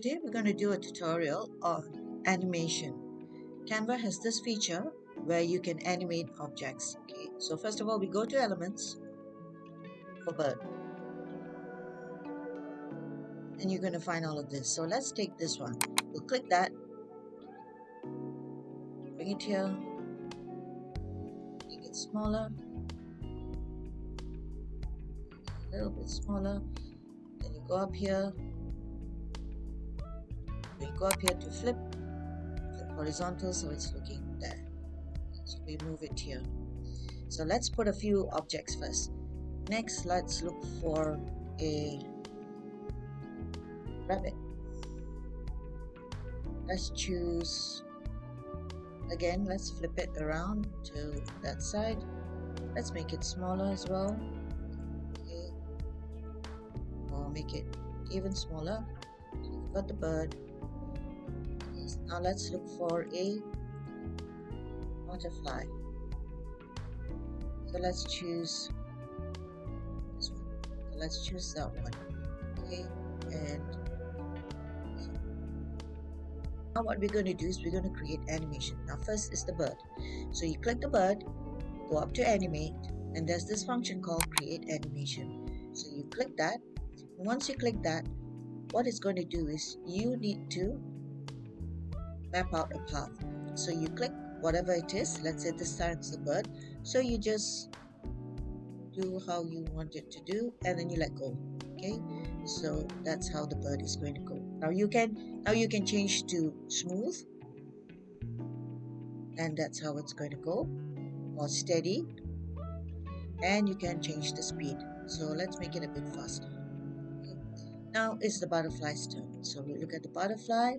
Today we're going to do a tutorial on animation. Canva has this feature where you can animate objects. Okay, so first of all we go to elements for bird and you're going to find all of this. So let's take this one. We'll click that, bring it here, make it smaller, a little bit smaller. Then you go up here, then you go up here to flip horizontal so it's looking there. So we move it here. So let's put a few objects first. Next, let's look for a rabbit. Let's choose, again, let's flip it around to that side. Let's make it smaller as well. Okay, or make it even smaller. So we've got the bird. Okay, so now let's look for a butterfly. So let's choose this one. So let's choose that one. Okay, and now what we're going to do is we're going to create animation. Now first is the bird. So you click the bird, go up to animate, and there's this function called create animation. So you click that. Once you click that, what it's going to do is you need to map out a path. So you click whatever it is. Let's say this time it's the bird. So you just do how you want it to do and then you let go. Okay, so that's how the bird is going to go. Now you can change to smooth, and that's how it's going to go, or steady, and you can change the speed. So let's make it a bit faster. Okay. Now it's the butterfly's turn. So we look at the butterfly.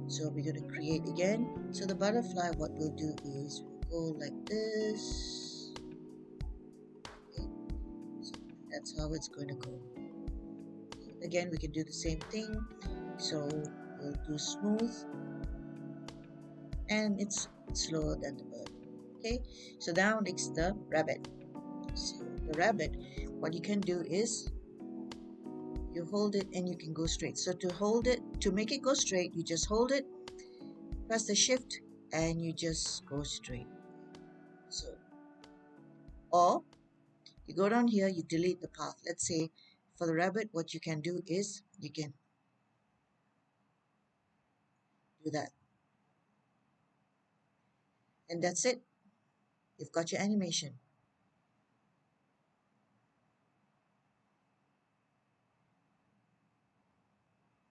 So we're going to create again. So the butterfly, what we'll do is we'll go like this. Okay. So that's how it's going to go. Again, we can do the same thing. So we'll do smooth, and it's slower than the bird. Okay, so now next the rabbit. So the rabbit, what you can do is you hold it and you can go straight. So to hold it, to make it go straight, you just hold it, press the shift, and you just go straight. So, or you go down here, you delete the path. Let's say for the rabbit, what you can do is you can do that, and that's it. You've got your animation.